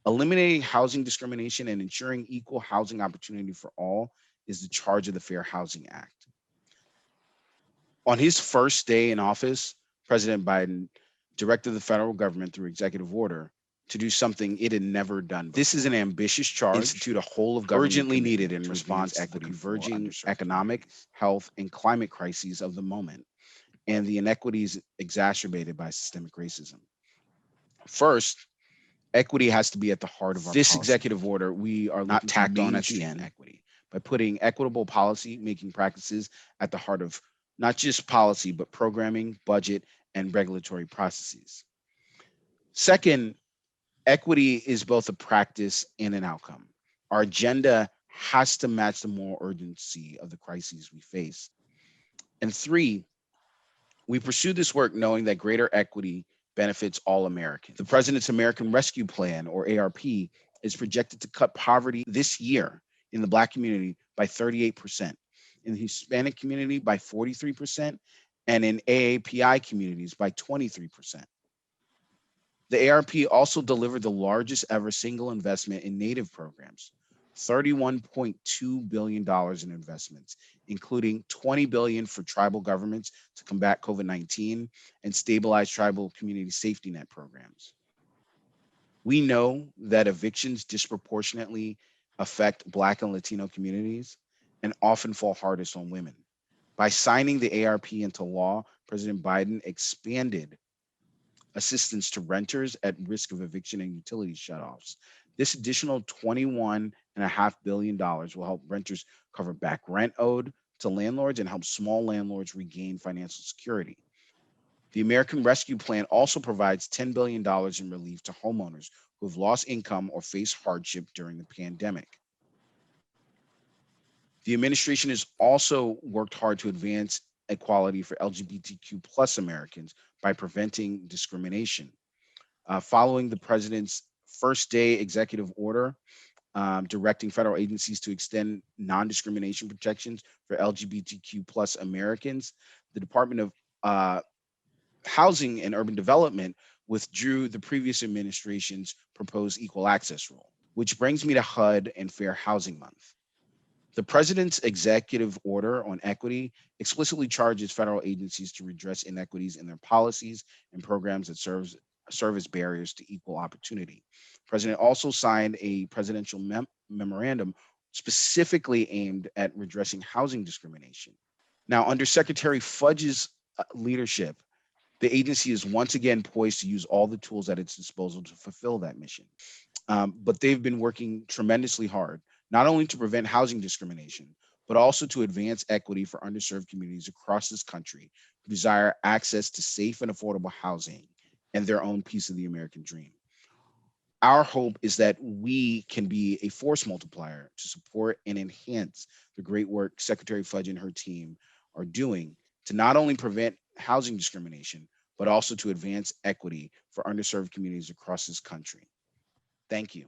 Eliminating housing discrimination and ensuring equal housing opportunity for all is the charge of the Fair Housing Act. On his first day in office, President Biden directed the federal government through executive order to do something it had never done before. This is an ambitious charge, institute a whole of government urgently needed in response to the converging economic, health, and climate crises of the moment, and the inequities exacerbated by systemic racism. First, equity has to be at the heart of our this policy. Executive order. We are not tacked on at the end equity by putting equitable policy making practices at the heart of not just policy, but programming, budget, and regulatory processes. Second, equity is both a practice and an outcome. Our agenda has to match the moral urgency of the crises we face. And three, we pursue this work knowing that greater equity benefits all Americans. The President's American Rescue Plan, or ARP, is projected to cut poverty this year in the Black community by 38%, in the Hispanic community by 43%, and in AAPI communities by 23%. The ARP also delivered the largest ever single investment in Native programs, $31.2 billion in investments, including $20 billion for tribal governments to combat COVID-19 and stabilize tribal community safety net programs. We know that evictions disproportionately affect Black and Latino communities and often fall hardest on women. By signing the ARP into law, President Biden expanded assistance to renters at risk of eviction and utility shutoffs. This additional $21.5 billion will help renters cover back rent owed to landlords and help small landlords regain financial security. The American Rescue Plan also provides $10 billion in relief to homeowners who have lost income or face hardship during the pandemic. The administration has also worked hard to advance equality for LGBTQ plus Americans by preventing discrimination. Following the president's first day executive order directing federal agencies to extend non-discrimination protections for LGBTQ plus Americans, the Department of Housing and Urban Development withdrew the previous administration's proposed equal access rule, which brings me to HUD and Fair Housing Month. The president's executive order on equity explicitly charges federal agencies to redress inequities in their policies and programs that serve as barriers to equal opportunity. The president also signed a presidential memorandum specifically aimed at redressing housing discrimination. Now, under Secretary Fudge's leadership, the agency is once again poised to use all the tools at its disposal to fulfill that mission. But they've been working tremendously hard, not only to prevent housing discrimination, but also to advance equity for underserved communities across this country who desire access to safe and affordable housing and their own piece of the American dream. Our hope is that we can be a force multiplier to support and enhance the great work Secretary Fudge and her team are doing to not only prevent housing discrimination, but also to advance equity for underserved communities across this country. Thank you.